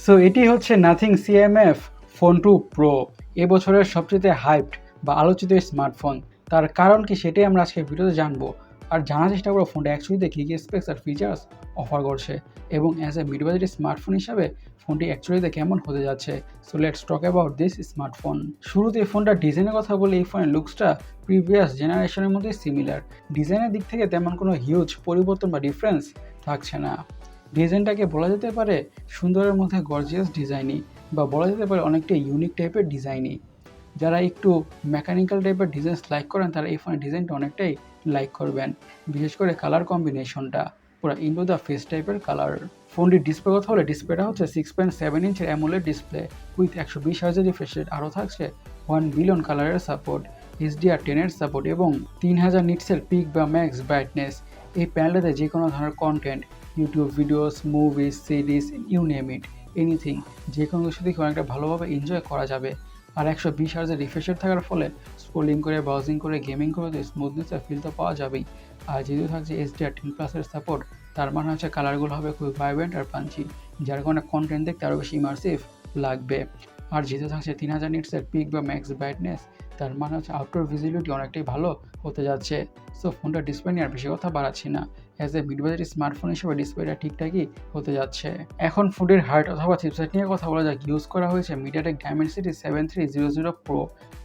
So এটি হচ্ছে nothing CMF phone 2 pro, এবছরের সবচেয়ে হাইপড বা আলোচিত স্মার্টফোন। তার কারণ কি সেটাই আমরা আজকে ভিডিওতে জানবো, আর জানার চেষ্টা করবো ফোনটা অ্যাকচুয়ালিতে কী কী স্পেক্স আর ফিচার্স অফার করছে এবং as a mid budget smartphone হিসাবে ফোনটি অ্যাকচুয়ালিতে কেমন হতে যাচ্ছে। So let's talk about this smartphone. শুরুতে এই ফোনটার ডিজাইনের কথা বলে, এই ফোনের লুকসটা প্রিভিয়াস জেনারেশনের মধ্যে সিমিলার। ডিজাইনের দিক থেকে তেমন কোনো হিউজ পরিবর্তন বা ডিফারেন্স থাকছে না। ডিজাইনটাকে বলা যেতে পারে সুন্দরের মধ্যে গর্জিয়াস ডিজাইনই, বা বলা যেতে পারে অনেকটা ইউনিক টাইপের ডিজাইনই। যারা একটু মেকানিক্যাল টাইপের ডিজাইন লাইক করেন তারা এই ফোনের ডিজাইনটা অনেকটাই লাইক করবেন, বিশেষ করে কালার কম্বিনেশনটা পুরো ইন্ডো দ্য ফেস টাইপের কালার। ফোনটির ডিসপ্লে কথা হলে ডিসপ্লেটা হচ্ছে 6.7 ইঞ্চের AMOLED display with 120 Hz refresh rate, আরও থাকছে 1 বিলিয়ন কালারের সাপোর্ট, HDR10 এর সাপোর্ট এবং 3000 নিটসের পিক বা ম্যাক্স ব্রাইটনেস। এই প্যানেলটাতে যে কোনো ধরনের content, YouTube videos, movies, series, you name it, anything, যে কোনো কিছু দেখে অনেকটা ভালোভাবে এনজয় করা যাবে। আর 120 Hz রিফ্রেশ রেট থাকার ফলে স্ক্রোলিং করে, ব্রাউজিং করে, গেমিং করে তো স্মুথনেসের ফিল তো পাওয়া যাবেই। আর যেহেতু থাকছে HDR10+ এর সাপোর্ট, তার মানে হচ্ছে কালারগুলো হবে খুবই ভাইব্রেন্ট আর পাঞ্চি, যার কারণে কন্টেন্ট দেখতে আরও বেশি ইমার্সিভ লাগবে। আর যেহেতু থাকছে 3000 নিটসের পিক বা ম্যাক্স ব্রাইটনেস, তার মানে হচ্ছে আউটডোর ভিজিবিলিটি অনেকটাই ভালো হতে যাচ্ছে। সো ফোনটা ডিসপ্লে নিয়ে আর বেশি কথা বাড়াচ্ছি না, as a mid budget smartphone হিসেবে ডিসপ্লেটা ঠিকঠাকই হতে যাচ্ছে। এখন ফোনের হার্ট অথবা চিপসেট নিয়ে কথা বলা যাক। ইউজ করা হয়েছে মিডিয়াটেক ডায়মেনসিটি 7300 প্রো।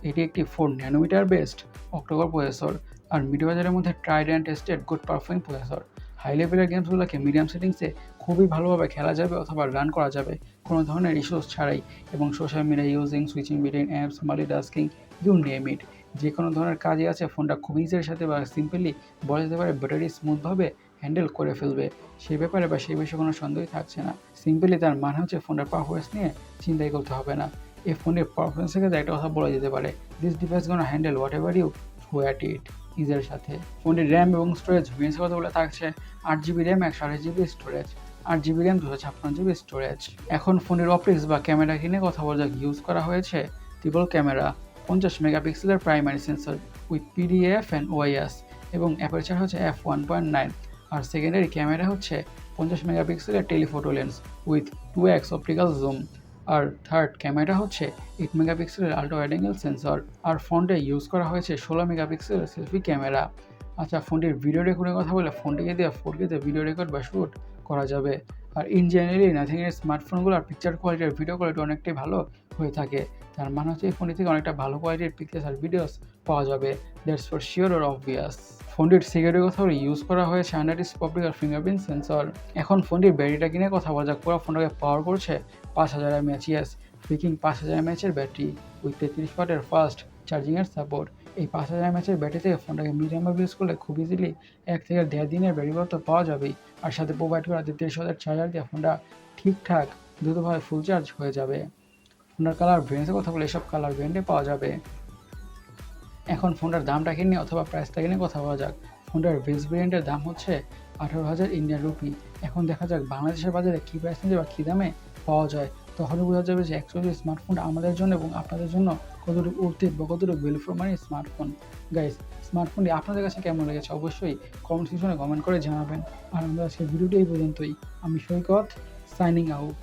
এটি একটি 4 ন্যানোমিটার বেসড অক্টোকোর প্রসেসর, আর মিড বাজারের মধ্যে tried and tested good performing processor. High লেভেলের গেমসগুলোকে মিডিয়াম সেটিংসে খুবই ভালোভাবে খেলা যাবে অথবা রান করা যাবে কোনো ধরনের ইস্যুস ছাড়াই, এবং social media using, switching between apps, multitasking, you name it, যে কোনো ধরনের কাজই আছে ফোনটা খুব ইজির সাথে বা সিম্পলি বলা যেতে পারে ব্যাটারি স্মুথভাবে হ্যান্ডেল করে ফেলবে। সেই ব্যাপারে বা সেই বিষয়ে কোনো সন্দেহই থাকছে না। সিম্পলি তার মানে হচ্ছে ফোনটার পারফরমেন্স নিয়ে চিন্তাই করতে হবে না। এই ফোনের পারফরমেন্সের ক্ষেত্রে একটা কথা বলা যেতে পারে, this device gonna handle whatever you throw at it ইজের সাথে। ফোনটির র্যাম এবং স্টোরেজ ভেরিয়েন্সের কথা বলে থাকছে 8GB RAM, 128GB storage, 8GB RAM, 256GB storage. এখন ফোনের অপটিক্স বা ক্যামেরা কিনে কথা বলা যাক। ইউজ করা হয়েছে ট্রিপল ক্যামেরা, 50 মেগাপিক্সেলের primary sensor with PDAF and OIS, এবং অ্যাপারচার হচ্ছে f1.9। আর সেকেন্ডারি ক্যামেরা হচ্ছে 50 মেগাপিক্সেলের telephoto lens with 2x optical zoom. আর থার্ড ক্যামেরা হচ্ছে 8 মেগাপিক্সেলের আল্ট্রা ওয়াইড অ্যাঙ্গেল সেন্সর। আর ফোনটে ইউজ করা হয়েছে 16 মেগাপিক্সেলের সেলফি ক্যামেরা। আচ্ছা, ফোনটির ভিডিও রেকর্ডের কথা বলে, ফোনটিকে দিয়ে 4K ভিডিও রেকর্ড বা শ্যুট করা যাবে। আর ইন জেনারেলি নাথিংয়ের স্মার্টফোনগুলোর পিকচার কোয়ালিটি আর ভিডিও কোয়ালিটি অনেকটাই ভালো হয়ে থাকে। তার মানে হচ্ছে এই ফোনটি থেকে অনেকটা ভালো কোয়ালিটির পিকচার্স আর ভিডিওস পাওয়া যাবে, দ্যাটস ফর শিওর আর অবভিয়াস। ফোনটির সিকিউরিটির কথা বলে, ইউজ করা হয়েছে আন্ডারটিস অপটিক আর ফিঙ্গারপ্রিন্ট সেন্সর। এখন ফোনটির ব্যাটারিটা কিনে কথা বলা যাক। পুরো ফোনটাকে পাওয়ার করছে 5000 mAh, yes freaking 5000 mAh battery with 33 ওয়াটের ফাস্ট চার্জিংয়ের সাপোর্ট। এই 5000 mAh ব্যাটারি থেকে ফোনটাকে মিডিয়ামভাবে ইউজ করলে খুব ইজিলি 1 থেকে 1.5 দিনের ব্যাটারি তো পাওয়া যাবেই। আর সাথে প্রোভাইড করা 33 ওয়াটের চার্জার দিয়ে ফোনটা ঠিকঠাক দ্রুতভাবে ফুল চার্জ হয়ে যাবে। ফোনটার কালার ভেরিয়েন্সের কথা বলে, এসব কালার ভেরিয়েন্টে পাওয়া যাবে। এখন ফোনটার দামটা কিনে অথবা প্রাইসটা কিনে কথা বলা যাক। ফোনটার বেস ভেরিয়েন্টের দাম হচ্ছে 18,000 ইন্ডিয়ান রুপি। এখন দেখা যাক বাংলাদেশের বাজারে কী প্রাইস নিতে বা কী দামে পাওয়া যায়, তখনই বোঝা যাবে যে অ্যাকচুয়ালি স্মার্টফোনটা আমাদের জন্য এবং আপনাদের জন্য কতটুকু অর্থিত বা কতটুকু value for money smartphone. Guys, স্মার্টফোনটি আপনাদের কাছে কেমন লেগেছে অবশ্যই কমেন্ট সেকশনে কমেন্ট করে জানাবেন। আর আমরা আজকে ভিডিওটি এই পর্যন্তই। আমি সৈকত, সাইনিং আউট।